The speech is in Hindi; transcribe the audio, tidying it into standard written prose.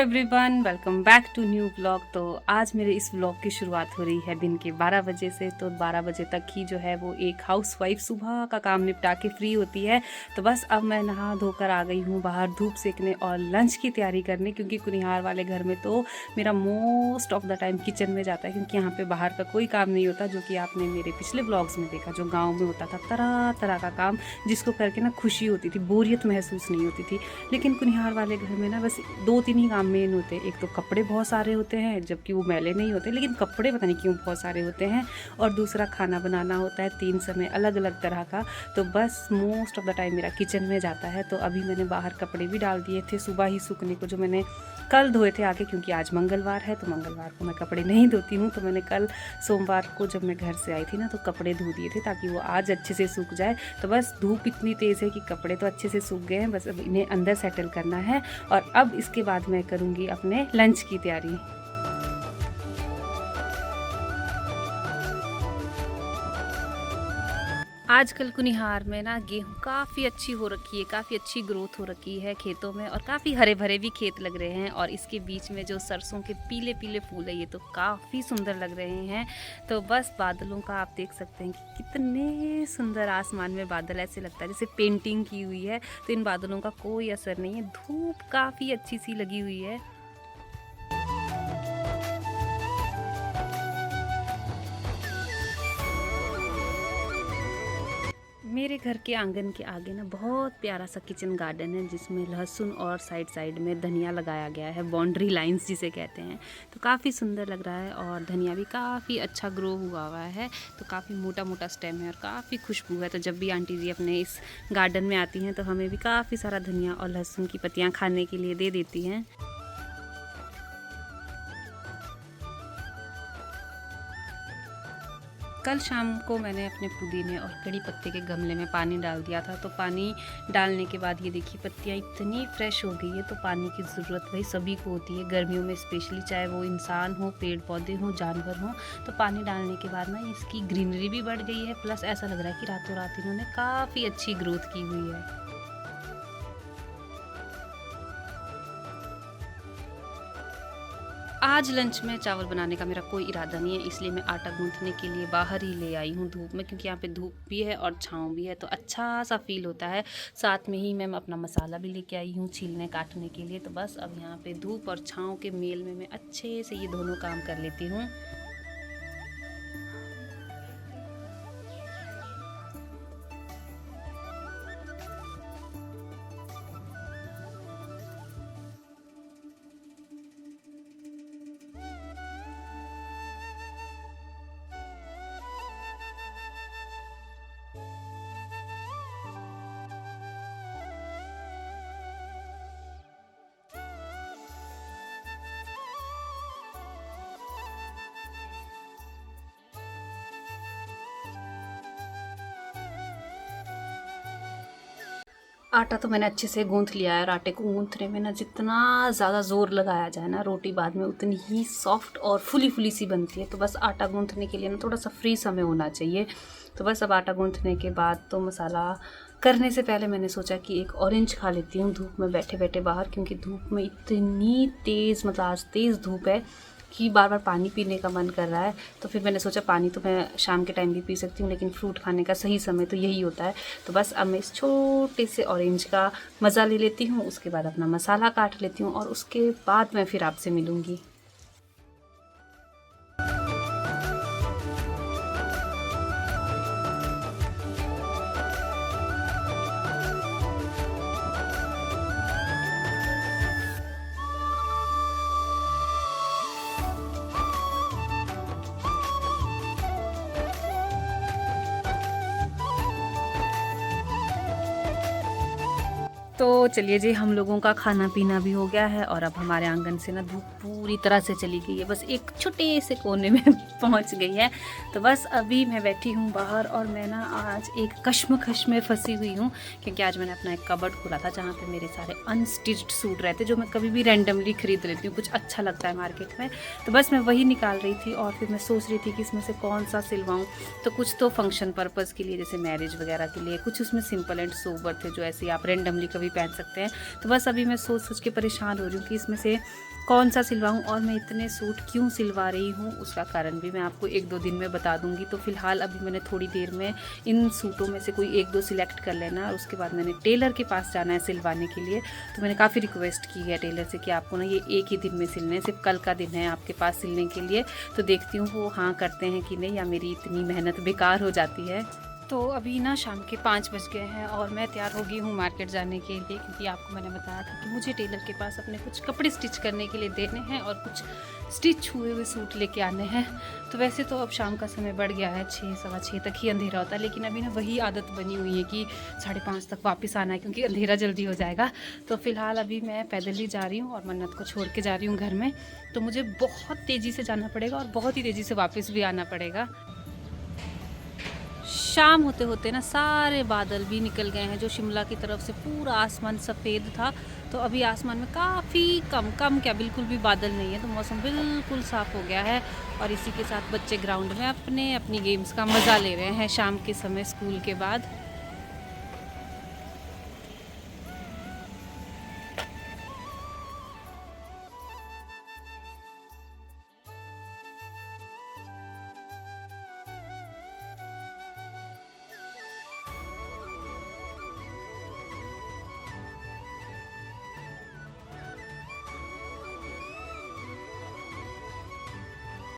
Everyone, welcome back to new vlog. तो आज मेरे इस व्लॉग की शुरुआत हो रही है दिन के 12 बजे से। तो 12 बजे तक ही जो है वो एक हाउसवाइफ सुबह का काम निपटा के फ्री होती है। तो बस अब मैं नहा धोकर आ गई हूँ बाहर धूप सेकने और लंच की तैयारी करने, क्योंकि कुनिहार वाले घर में तो मेरा most of the time kitchen में जाता है, क्योंकि यहाँ पे बाहर का कोई काम नहीं होता, जो कि आपने मेरे पिछले व्लॉग्स में देखा। जो गाँव में होता था तरह तरह का काम, जिसको करके ना खुशी होती थी, बोरियत महसूस नहीं होती थी। लेकिन कुनिहार वाले घर में ना बस 2-3 ही काम मेन होते हैं। एक तो कपड़े बहुत सारे होते हैं, जबकि वो मैले नहीं होते, लेकिन कपड़े पता नहीं क्यों बहुत सारे होते हैं। और दूसरा खाना बनाना होता है 3 समय अलग अलग तरह का। तो बस मोस्ट ऑफ द टाइम मेरा किचन में जाता है। तो अभी मैंने बाहर कपड़े भी डाल दिए थे सुबह ही सूखने को, जो मैंने कल धोए थे आगे, क्योंकि आज मंगलवार है तो मंगलवार को मैं कपड़े नहीं धोती हूँ। तो मैंने कल सोमवार को जब मैं घर से आई थी ना, तो कपड़े धो दिए थे ताकि वो आज अच्छे से सूख जाए। तो बस धूप इतनी तेज़ है कि कपड़े तो अच्छे से सूख गए हैं, बस अब इन्हें अंदर सेटल करना है। और अब इसके बाद मैं करूँगी अपने लंच की तैयारी। आजकल कुनिहार में ना गेहूँ काफ़ी अच्छी हो रखी है, काफ़ी अच्छी ग्रोथ हो रखी है खेतों में, और काफ़ी हरे भरे भी खेत लग रहे हैं। और इसके बीच में जो सरसों के पीले पीले फूल है, ये तो काफ़ी सुंदर लग रहे हैं। तो बस बादलों का आप देख सकते हैं कि कितने सुंदर आसमान में बादल, ऐसे लगता है जैसे पेंटिंग की हुई है। तो इन बादलों का कोई असर नहीं है, धूप काफ़ी अच्छी सी लगी हुई है। मेरे घर के आंगन के आगे ना बहुत प्यारा सा किचन गार्डन है, जिसमें लहसुन और साइड साइड में धनिया लगाया गया है, बाउंड्री लाइंस जिसे कहते हैं। तो काफ़ी सुंदर लग रहा है, और धनिया भी काफ़ी अच्छा ग्रो हुआ है। तो काफ़ी मोटा मोटा स्टेम है और काफ़ी खुशबू है। तो जब भी आंटी जी अपने इस गार्डन में आती हैं तो हमें भी काफ़ी सारा धनिया और लहसुन की पत्तियाँ खाने के लिए दे देती हैं। कल शाम को मैंने अपने पुदीने और कड़ी पत्ते के गमले में पानी डाल दिया था। तो पानी डालने के बाद ये देखिए पत्तियाँ इतनी फ्रेश हो गई है। तो पानी की ज़रूरत भाई सभी को होती है, गर्मियों में स्पेशली, चाहे वो इंसान हो, पेड़ पौधे हों, जानवर हों। तो पानी डालने के बाद ना इसकी ग्रीनरी भी बढ़ गई है, प्लस ऐसा लग रहा है कि रातों रात इन्होंने काफ़ी अच्छी ग्रोथ की हुई है। आज लंच में चावल बनाने का मेरा कोई इरादा नहीं है, इसलिए मैं आटा गूंथने के लिए बाहर ही ले आई हूँ धूप में, क्योंकि यहाँ पे धूप भी है और छाँव भी है, तो अच्छा सा फील होता है। साथ में ही मैं अपना मसाला भी लेके आई हूँ छीलने काटने के लिए। तो बस अब यहाँ पे धूप और छाँव के मेल में मैं अच्छे से ये दोनों काम कर लेती हूँ। आटा तो मैंने अच्छे से गूंथ लिया है, और आटे को गूंथने में ना जितना ज़्यादा ज़ोर लगाया जाए ना, रोटी बाद में उतनी ही सॉफ्ट और फुली फुली सी बनती है। तो बस आटा गूंथने के लिए ना थोड़ा सा फ्री समय होना चाहिए। तो बस अब आटा गूंथने के बाद तो मसाला करने से पहले मैंने सोचा कि एक ऑरेंज खा लेती हूँ धूप में बैठे बैठे बाहर, क्योंकि धूप में इतनी तेज़, मतलब आज तेज़ धूप है कि बार बार पानी पीने का मन कर रहा है। तो फिर मैंने सोचा पानी तो मैं शाम के टाइम भी पी सकती हूँ, लेकिन फ्रूट खाने का सही समय तो यही होता है। तो बस अब मैं इस छोटे से ऑरेंज का मज़ा ले लेती हूँ, उसके बाद अपना मसाला काट लेती हूँ, और उसके बाद मैं फिर आपसे मिलूँगी। तो चलिए जी, हम लोगों का खाना पीना भी हो गया है, और अब हमारे आंगन से ना धूप पूरी तरह से चली गई है, बस एक छोटे से कोने में पहुंच गई है। तो बस अभी मैं बैठी हूँ बाहर, और मैं ना आज एक कश्मकश में फंसी हुई हूँ, क्योंकि आज मैंने अपना एक कबर्ड खोला था जहाँ पे मेरे सारे अनस्टिच्ड सूट रहते, जो मैं कभी भी रैंडमली खरीद लेती हूँ, कुछ अच्छा लगता है मार्केट में। तो बस मैं वही निकाल रही थी, और फिर मैं सोच रही थी कि इसमें से कौन सा सिलवाऊँ। तो कुछ तो फंक्शन पर्पज़ के लिए, जैसे मैरिज वगैरह के लिए, कुछ उसमें सिंपल एंड सोबर थे, जो ऐसे आप रेंडमली कभी भी पहन सकते हैं। तो बस अभी मैं सोच सोच के परेशान हो रही हूँ कि इसमें से कौन सा सिलवाऊँ, और मैं इतने सूट क्यों सिलवा रही हूँ उसका कारण भी मैं आपको 1-2 दिन में बता दूँगी। तो फ़िलहाल अभी मैंने थोड़ी देर में इन सूटों में से कोई 1-2 सिलेक्ट कर लेना, और उसके बाद मैंने टेलर के पास जाना है सिलवाने के लिए। तो मैंने काफ़ी रिक्वेस्ट की है टेलर से कि आपको ना ये एक ही दिन में सिलने हैं, सिर्फ कल का दिन है आपके पास सिलने के लिए। तो देखती हूँ वो हाँ करते हैं कि नहीं, या मेरी इतनी मेहनत बेकार हो जाती है। तो अभी ना शाम के 5 बज गए हैं और मैं तैयार हो गई हूँ मार्केट जाने के लिए, क्योंकि आपको मैंने बताया था कि मुझे टेलर के पास अपने कुछ कपड़े स्टिच करने के लिए देने हैं और कुछ स्टिच हुए हुए सूट लेके आने हैं। तो वैसे तो अब शाम का समय बढ़ गया है, 6 सवा 6 तक ही अंधेरा होता है, लेकिन अभी ना वही आदत बनी हुई है कि 5:30 तक वापस आना है, क्योंकि अंधेरा जल्दी हो जाएगा। तो फ़िलहाल अभी मैं पैदल ही जा रही हूँ और मन्नत को छोड़ के जा रही हूँ घर में। तो मुझे बहुत तेज़ी से जाना पड़ेगा और बहुत ही तेज़ी से वापस भी आना पड़ेगा। शाम होते होते ना सारे बादल भी निकल गए हैं, जो शिमला की तरफ से पूरा आसमान सफ़ेद था। तो अभी आसमान में काफ़ी कम क्या बिल्कुल भी बादल नहीं है, तो मौसम बिल्कुल साफ़ हो गया है। और इसी के साथ बच्चे ग्राउंड में अपनी गेम्स का मज़ा ले रहे हैं शाम के समय स्कूल के बाद।